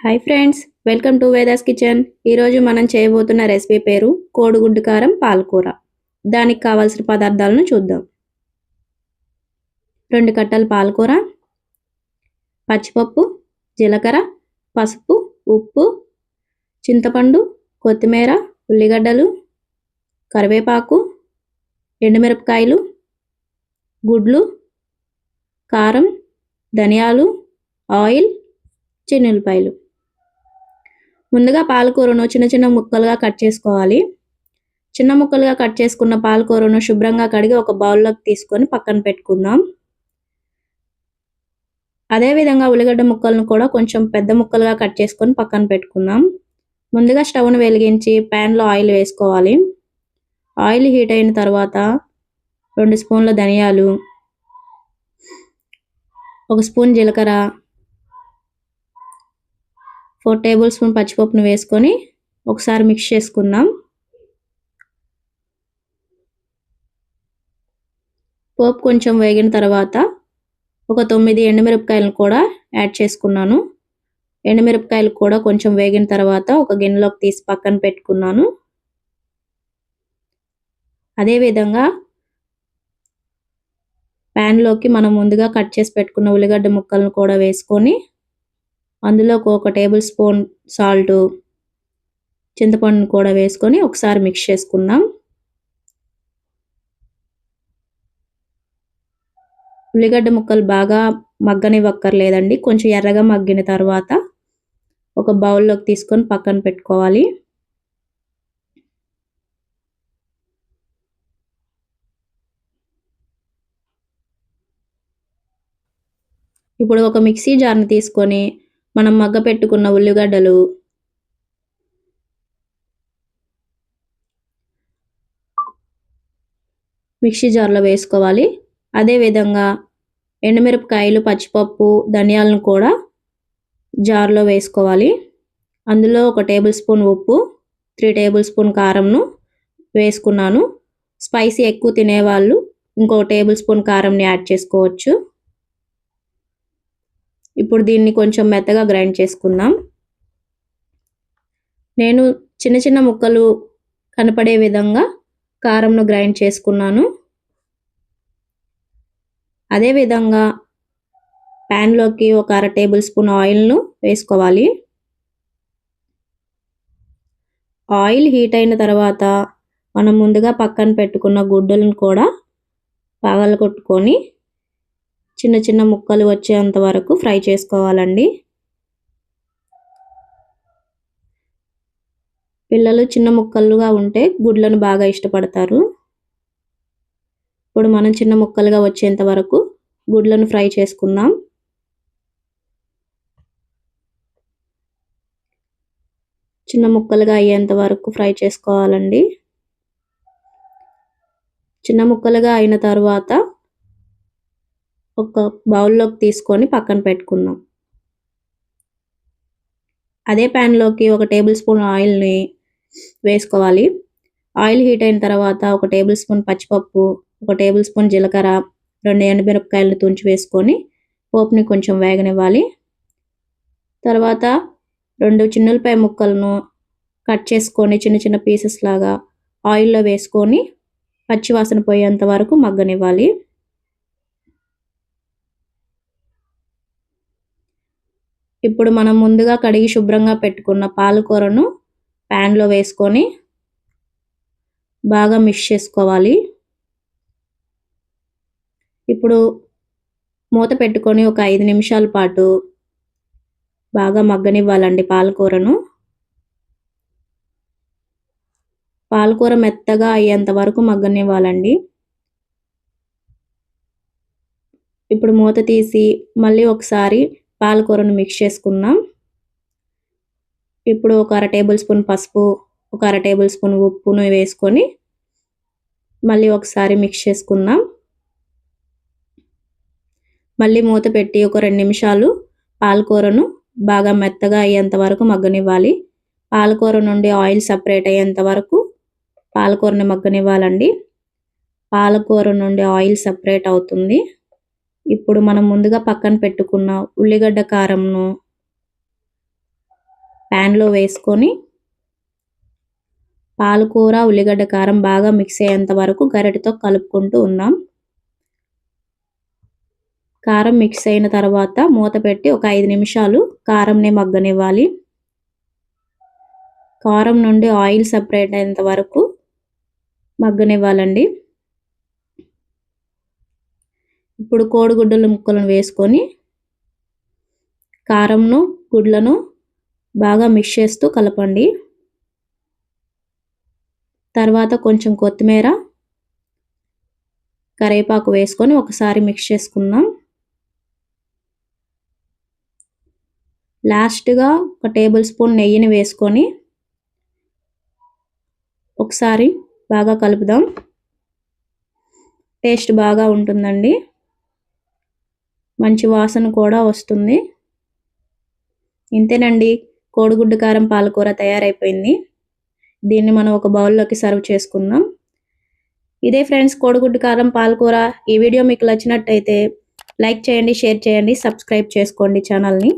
Hi friends, welcome to Vedas kitchen. ఈరోజు మనం చేయబోతున్న రెసిపీ పేరు కోడిగుడ్డు కారం పాలకూర. దానికి కావాల్సిన పదార్థాలను చూద్దాం. 2 కట్టలు పాలకూర, పచ్చిపప్పు, జీలకర్ర, పసుపు, ఉప్పు, చింతపండు, కొత్తిమీర, ఉల్లిగడ్డలు, కరివేపాకు, ఎండుమిరపకాయలు, గుడ్లు, కారం, ధనియాలు, ఆయిల్, చిన్నులపాయలు. ముందుగా పాలకూరను చిన్న చిన్న ముక్కలుగా కట్ చేసుకోవాలి. చిన్న ముక్కలుగా కట్ చేసుకున్న పాలకూరను శుభ్రంగా కడిగి ఒక బౌల్లోకి తీసుకొని పక్కన పెట్టుకుందాం. అదేవిధంగా ఉల్లిగడ్డ ముక్కలను కూడా కొంచెం పెద్ద ముక్కలుగా కట్ చేసుకొని పక్కన పెట్టుకుందాం. ముందుగా స్టవ్ను వెలిగించి ప్యాన్లో ఆయిల్ వేసుకోవాలి. ఆయిల్ హీట్ అయిన తర్వాత 2 స్పూన్ల ధనియాలు, 1 స్పూన్ జీలకర్ర, 4 టేబుల్ స్పూన్ పచ్చిపప్పును వేసుకొని ఒకసారి మిక్స్ చేసుకుందాం. పోపు కొంచెం వేగిన తర్వాత ఒక 9 ఎండుమిరపకాయలను కూడా యాడ్ చేసుకున్నాను. ఎండుమిరపకాయలు కూడా కొంచెం వేగిన తర్వాత ఒక గిన్నెలోకి తీసి పక్కన పెట్టుకున్నాను. అదేవిధంగా ప్యాన్లోకి మనం ముందుగా కట్ చేసి పెట్టుకున్న ఉల్లిగడ్డ ముక్కలను కూడా వేసుకొని అందులోకి 1 టేబుల్ స్పూన్ సాల్ట్, చింతపండును కూడా వేసుకొని ఒకసారి మిక్స్ చేసుకుందాం. ఉల్లిగడ్డ ముక్కలు బాగా మగ్గనివ్వక్కర్లేదండి. కొంచెం ఎర్రగా మగ్గిన తర్వాత ఒక బౌల్లోకి తీసుకొని పక్కన పెట్టుకోవాలి. ఇప్పుడు ఒక మిక్సీ జార్ని తీసుకొని మనం మగ్గ పెట్టుకున్న ఉల్లిగడ్డలు, మిక్సీ జార్లో వేసుకోవాలి. అదేవిధంగా ఎండుమిరపకాయలు, పచ్చిపప్పు, ధనియాలను కూడా జార్లో వేసుకోవాలి. అందులో 1 టేబుల్ స్పూన్ ఉప్పు, 3 టేబుల్ స్పూన్ కారంను వేసుకున్నాను. స్పైసీ ఎక్కువ తినేవాళ్ళు ఇంకో టేబుల్ స్పూన్ కారంని యాడ్ చేసుకోవచ్చు. ఇప్పుడు దీన్ని కొంచెం మెత్తగా గ్రైండ్ చేసుకుందాం. నేను చిన్న చిన్న ముక్కలు కనపడే విధంగా కారంను గ్రైండ్ చేసుకున్నాను. అదేవిధంగా ప్యాన్లోకి ఒక 1/2 టేబుల్ స్పూన్ ఆయిల్ను వేసుకోవాలి. ఆయిల్ హీట్ అయిన తర్వాత మనం ముందుగా పక్కన పెట్టుకున్న గుడ్డలను కూడా పగలగొట్టుకొని చిన్న చిన్న ముక్కలు వచ్చేంత వరకు ఫ్రై చేసుకోవాలండి. పిల్లలు చిన్న ముక్కలుగా ఉంటే గుడ్లను బాగా ఇష్టపడతారు. ఇప్పుడు మనం చిన్న ముక్కలుగా వచ్చేంత వరకు గుడ్లను ఫ్రై చేసుకుందాం. చిన్న ముక్కలుగా అయ్యేంత వరకు ఫ్రై చేసుకోవాలండి. చిన్న ముక్కలుగా అయిన తర్వాత ఒక బౌల్లోకి తీసుకొని పక్కన పెట్టుకుందాం. అదే ప్యాన్లోకి 1 టేబుల్ స్పూన్ ఆయిల్ని వేసుకోవాలి. ఆయిల్ హీట్ అయిన తర్వాత 1 టేబుల్ స్పూన్ పచ్చిపప్పు, 1 టేబుల్ స్పూన్ జీలకర్ర, 2 ఎండుమిరపకాయలను తుంచి వేసుకొని పోపుని కొంచెం వేగనివ్వాలి. తర్వాత 2 చిన్నులపాయ ముక్కలను కట్ చేసుకొని చిన్న చిన్న పీసెస్ లాగా ఆయిల్లో వేసుకొని పచ్చివాసన పోయేంత వరకు మగ్గనివ్వాలి. ఇప్పుడు మనం ముందుగా కడిగి శుభ్రంగా పెట్టుకున్న పాలకూరను ప్యాన్లో వేసుకొని బాగా మిక్స్ చేసుకోవాలి. ఇప్పుడు మూత పెట్టుకొని ఒక 5 నిమిషాల పాటు బాగా మగ్గనివ్వాలండి పాలకూరను. పాలకూర మెత్తగా అయ్యేంత వరకు మగ్గనివ్వాలండి. ఇప్పుడు మూత తీసి మళ్ళీ ఒకసారి పాలకూరను మిక్స్ చేసుకుందాం. ఇప్పుడు ఒక 1/2 టేబుల్ స్పూన్ పసుపు, ఒక 1/2 టేబుల్ స్పూన్ ఉప్పును వేసుకొని మళ్ళీ ఒకసారి మిక్స్ చేసుకుందాం. మళ్ళీ మూత పెట్టి ఒక 2 నిమిషాలు పాలకూరను బాగా మెత్తగా అయ్యేంత వరకు మగ్గనివ్వాలి. పాలకూర నుండి ఆయిల్ సపరేట్ అయ్యేంత వరకు పాలకూరని మగ్గనివ్వాలండి. పాలకూర నుండి ఆయిల్ సపరేట్ అవుతుంది. ఇప్పుడు మనం ముందుగా పక్కన పెట్టుకున్న ఉల్లిగడ్డ కారంను ప్యాన్లో వేసుకొని పాలకూర ఉల్లిగడ్డ కారం బాగా మిక్స్ అయ్యేంత వరకు గరిటెతో కలుపుకుంటూ ఉన్నాం. కారం మిక్స్ అయిన తర్వాత మూత పెట్టి ఒక 5 నిమిషాలు కారంని మగ్గనివ్వాలి. కారం నుండి ఆయిల్ సెపరేట్ అయ్యేంత వరకు మగ్గనివ్వాలండి. ఇప్పుడు కోడిగుడ్డుల ముక్కలను వేసుకొని కారంను గుడ్లను బాగా మిక్స్ చేస్తూ కలపండి. తర్వాత కొంచెం కొత్తిమీర కరివేపాకు వేసుకొని ఒకసారి మిక్స్ చేసుకుందాం. లాస్ట్గా ఒక టేబుల్ స్పూన్ నెయ్యిని వేసుకొని ఒకసారి బాగా కలుపుదాం. టేస్ట్ బాగా ఉంటుందండి, మంచి వాసన కూడా వస్తుంది. ఇంతేనండి, కోడిగుడ్డు కారం పాలకూర తయారైపోయింది. దీన్ని మనం ఒక బౌల్లోకి సర్వ్ చేసుకుందాం. ఇదే ఫ్రెండ్స్ కోడిగుడ్డు కారం పాలకూర. ఈ వీడియో మీకు నచ్చినట్టయితే లైక్ చేయండి, షేర్ చేయండి, సబ్స్క్రైబ్ చేసుకోండి ఛానల్ని.